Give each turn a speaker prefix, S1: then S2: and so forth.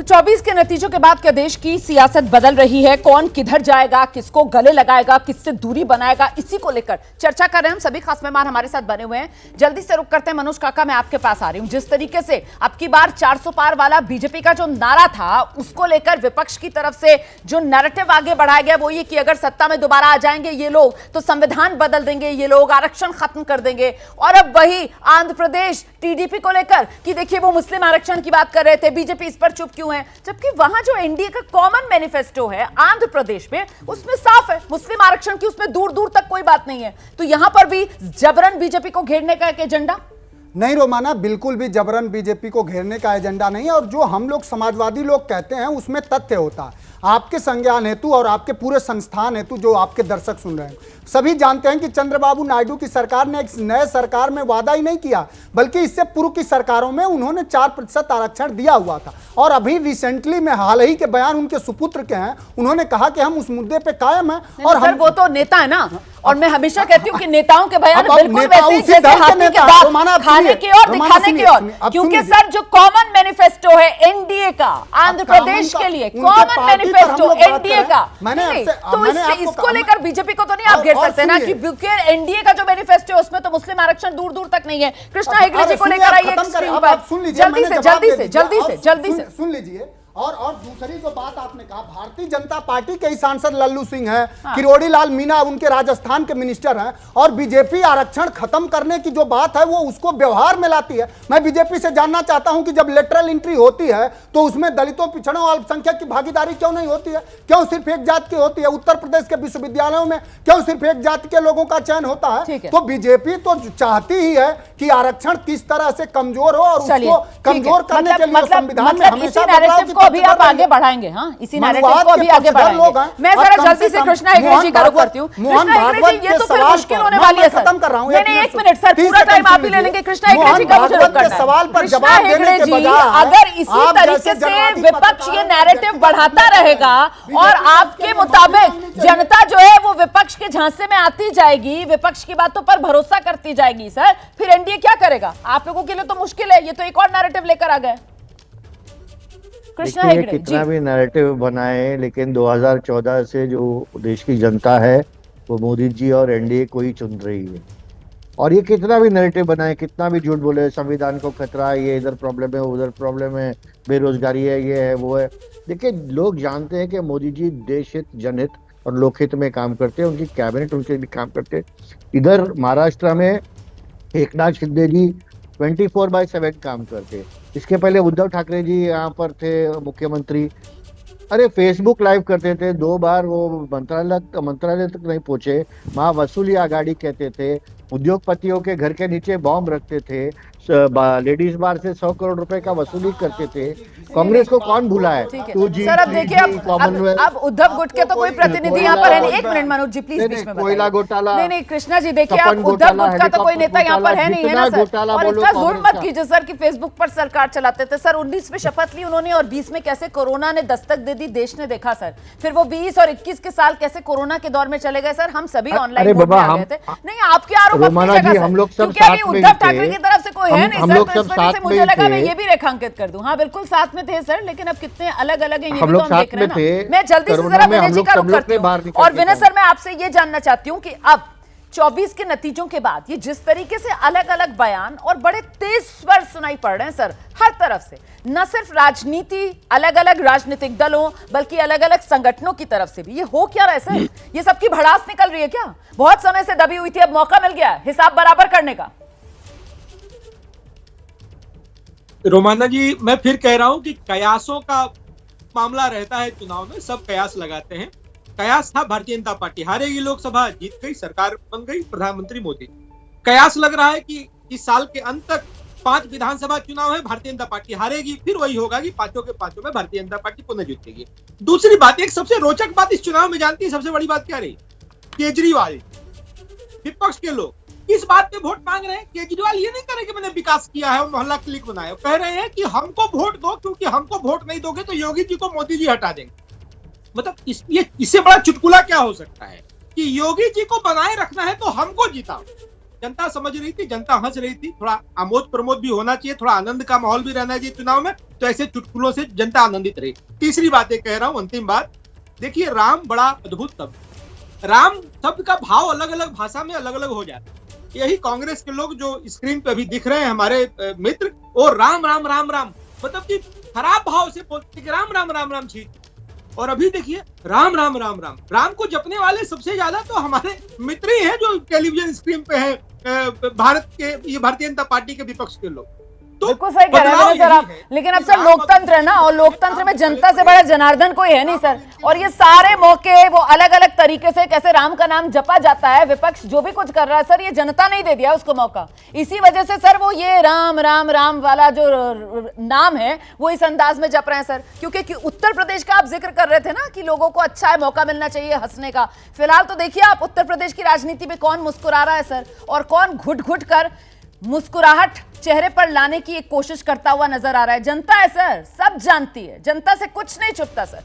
S1: 24 के नतीजों के बाद क्या देश की सियासत बदल रही है? कौन किधर जाएगा, किसको गले लगाएगा, किससे दूरी बनाएगा, इसी को लेकर चर्चा कर रहे हैं हम। सभी खास मेहमान हमारे साथ बने हुए हैं। जल्दी से रुक करते हैं। मनोज काका, मैं आपके पास आ रही हूं। जिस तरीके से अब की बार 400 पार वाला बीजेपी का जो नारा था, उसको लेकर विपक्ष की तरफ से जो नैरेटिव आगे बढ़ाया गया वो ये कि अगर सत्ता में दोबारा आ जाएंगे ये लोग तो संविधान बदल देंगे, ये लोग आरक्षण खत्म कर देंगे। और अब वही आंध्र प्रदेश टीडीपी को लेकर कि देखिए वो मुस्लिम आरक्षण की बात कर रहे थे, बीजेपी इस पर चुप क्यों है, जबकि वहां जो एनडीए का कॉमन मैनिफेस्टो है आंध्र प्रदेश में उसमें साफ है मुस्लिम आरक्षण की, उसमें दूर दूर तक कोई बात नहीं है। तो यहां पर भी जबरन बीजेपी को घेरने का एक एजेंडा
S2: नहीं रोमाना, बिल्कुल भी जबरन बीजेपी को घेरने का एजेंडा नहीं है। और जो हम लोग समाजवादी लोग कहते हैं उसमें तथ्य होता है। आपके संज्ञान हेतु और आपके पूरे संस्थान हेतु जो आपके दर्शक सुन रहे हैं सभी जानते हैं कि चंद्रबाबू नायडू की सरकार ने एक नए सरकार में वादा ही नहीं किया, बल्कि इससे पूर्व की सरकारों में उन्होंने 4% आरक्षण दिया हुआ था। और अभी रिसेंटली में हाल ही के बयान उनके सुपुत्र के हैं, उन्होंने कहा कि हम उस मुद्दे पे कायम हैं। और
S1: हम वो तो नेता है ना, और मैं हमेशा कहती हूँ कि नेताओं के बयान बिल्कुल
S2: वैसे
S1: ही जैसे हाथी के दांत, खाने की और दिखाने की और, क्योंकि सर जो कॉमन मैनिफेस्टो है एनडीए का आंध्र प्रदेश के लिए, कॉमन मैनिफेस्टो एनडीए का, तो इसको लेकर बीजेपी को तो नहीं आप घेर सकते ना, क्योंकि एनडीए का जो मैनिफेस्टो है उसमें तो मुस्लिम आरक्षण दूर दूर तक नहीं है। कृष्णा हेगड़े जी को लेकर आइए स्क्रीन पर, जल्दी से
S2: सुन लीजिए। और दूसरी जो बात आपने कहा, भारतीय जनता पार्टी के ही सांसद लल्लू सिंह हैं, किरोड़ी लाल मीणा उनके राजस्थान के मिनिस्टर हैं, और बीजेपी आरक्षण खत्म करने की जो बात है वो उसको व्यवहार में लाती है। मैं बीजेपी से जानना चाहता हूं कि जब लेटरल एंट्री होती है तो उसमें दलितों, पिछड़ों और अल्पसंख्यक की भागीदारी क्यों नहीं होती है? क्यों सिर्फ एक जाति की होती है? उत्तर प्रदेश के विश्वविद्यालयों में क्यों सिर्फ एक जाति के लोगों का चयन होता है? तो बीजेपी तो चाहती ही है कि आरक्षण किस तरह से कमजोर हो और उसको कमजोर करने के लिए संविधान में हमेशा
S1: अभी आप आगे बढ़ाएंगे। हाँ, इसी नैरेटिव को अभी आगे बढ़ाएंगे। मैं जरा जल्दी से कृष्णा हेगड़े जी का रुख करती हूँ। कृष्णा हेगड़े जी, ये तो फिर मुश्किल होने वाली है सर।
S2: खत्म कर रहा हूँ।
S1: नहीं, एक मिनट सर, पूरा टाइम आप ही ले लेंगे। कृष्णा हेगड़े जी का मुझे रुख करना है।
S2: सवाल पर जवाब देने के बजाय
S1: अगर इसी तरीके से विपक्ष ये नैरेटिव बढ़ाता रहेगा और आपके मुताबिक जनता जो है वो विपक्ष के झांसे में आती जाएगी, विपक्ष की बातों पर भरोसा करती जाएगी, सर फिर एनडीए क्या करेगा? आप लोगों के लिए तो मुश्किल है। ये तो एक और नैरेटिव लेकर आ गए।
S3: देखिए कितना भी नैरेटिव बनाए, लेकिन 2014 से जो देश की जनता है वो मोदी जी और एनडीए को ही चुन रही है। और ये कितना भी नैरेटिव बनाए, कितना भी झूठ बोले, संविधान को खतरा है, ये इधर प्रॉब्लम है, उधर प्रॉब्लम है, बेरोजगारी है, ये है वो है। देखिए लोग जानते हैं कि मोदी जी देश हित, जनहित और लोकहित में काम करते हैं, उनकी कैबिनेट उनके लिए काम करते हैं। इधर महाराष्ट्र में एकनाथ शिंदे जी 24/7 काम करते। इसके पहले उद्धव ठाकरे जी यहाँ पर थे मुख्यमंत्री, अरे फेसबुक लाइव करते थे। 2 बार वो मंत्रालय तक नहीं पहुंचे। वहाँ वसूली आगाड़ी कहते थे, उद्योगपतियों के घर के नीचे बॉम्ब रखते थे, लेडीज बार से 100 करोड़ रुपए का वसूली करते थे। कांग्रेस को कौन भूला है?
S1: सर अब देखिए, अब उद्धव गुट के तो कोई प्रतिनिधि यहाँ पर है नहीं। एक मिनट मनोज जी प्लीज बीच में
S3: कोयला घोटाला,
S1: नहीं कृष्णा जी देखिए, आप उद्धव गुट का तो कोई नेता यहाँ पर है नहीं, है ना सर? और इतना जुल्म मत कीजिए सर कि फेसबुक पर सरकार चलाते थे। सर 19 में शपथ ली उन्होंने और 20 में कैसे कोरोना ने दस्तक दे दी, देश ने देखा सर। फिर वो 20 और 21 के साल कैसे कोरोना के दौर में चले गए सर। हम सभी ऑनलाइन मोड में आ गए थे। नहीं, आपके आरोप क्योंकि अभी उद्धव ठाकरे की तरफ से कोई है नहीं सर, तो इस वजह से मुझे लगा मैं ये भी रेखांकित कर दूं। हाँ बिल्कुल साथ में थे सर, लेकिन अब कितने अलग अलग हैं ये भी तो हम देख रहे हैं ना। मैं जल्दी से जरा विनय जी का रुख करती हूँ। और विनय सर, मैं आपसे ये जानना चाहती हूँ कि अब 24 के नतीजों के बाद ये जिस तरीके से अलग अलग बयान और बड़े तेज स्वर सुनाई पड़ रहे हैं सर हर तरफ से, न सिर्फ राजनीति, अलग अलग राजनीतिक दलों, बल्कि अलग अलग संगठनों की तरफ से भी, ये हो क्या रहा है सर? ये सबकी भड़ास निकल रही है क्या? बहुत समय से दबी हुई थी, अब मौका मिल गया हिसाब बराबर करने का।
S4: रोमाना जी, मैं फिर कह रहा हूं कि कयासों का मामला रहता है चुनाव में, सब कयास लगाते हैं। कयास था भारतीय जनता पार्टी हारेगी, लोकसभा जीत गई, सरकार बन गई, प्रधानमंत्री मोदी। कयास लग रहा है कि इस साल के अंत तक 5 विधानसभा चुनाव है, भारतीय जनता पार्टी हारेगी, फिर वही होगा कि 5 के 5 में भारतीय जनता पार्टी पुनः जीतेगी। दूसरी बात, एक सबसे रोचक बात इस चुनाव में जानती है सबसे बड़ी बात क्या रही? केजरीवाल, विपक्ष के लोग इस बात पे वोट मांग रहे हैं। केजरीवाल ये नहीं कह रहे कि मैंने विकास किया है और मोहल्ला क्लिक बनाया, कह रहे हैं कि हमको वोट दो, क्योंकि हमको वोट नहीं दोगे तो योगी जी को मोदी जी हटा देंगे। मतलब इससे बड़ा चुटकुला क्या हो सकता है कि योगी जी को बनाए रखना है तो हमको जिताओ। जनता समझ रही थी, जनता हंस रही थी। थोड़ा आमोद प्रमोद भी होना चाहिए, थोड़ा आनंद का माहौल भी रहना चाहिए चुनाव में। तो ऐसे चुटकुलों से जनता आनंदित रही। तीसरी बात ये कह रहा हूं, अंतिम बात, देखिए राम बड़ा अद्भुत शब्द, राम शब्द का भाव अलग अलग भाषा में अलग अलग हो जाता है। यही कांग्रेस के लोग जो स्क्रीन पे अभी दिख रहे हैं हमारे मित्र, और राम राम राम राम मतलब कि खराब भाव से बोलते कि राम राम राम राम छी, और अभी देखिए राम राम राम राम। राम को जपने वाले सबसे ज्यादा तो हमारे मित्र ही हैं जो टेलीविजन स्क्रीन पे हैं, भारतीय जनता पार्टी के विपक्ष के लोग। तो
S1: बिल्कुल सही कह रहे हैं सर आप, लेकिन अब सर लोकतंत्र है ना, और लोकतंत्र में जनता से बड़ा जनार्दन कोई है नहीं सर। और ये सारे मौके वो अलग अलग तरीके से कैसे राम का नाम जपा जाता है, विपक्ष जो भी कुछ कर रहा है सर, ये जनता नहीं दे दिया उसको मौका। इसी वजह से सर वो ये राम राम राम वाला जो नाम है वो इस अंदाज में जप रहे हैं सर। क्योंकि उत्तर प्रदेश का आप जिक्र कर रहे थे ना कि लोगों को अच्छा है, मौका मिलना चाहिए हंसने का। फिलहाल तो देखिए आप उत्तर प्रदेश की राजनीति में कौन मुस्कुरा रहा है सर, और कौन घुट घुट कर मुस्कुराहट चेहरे पर लाने की एक कोशिश करता हुआ नजर आ रहा है। जनता है सर, सब जानती है, जनता से कुछ नहीं छुपता सर।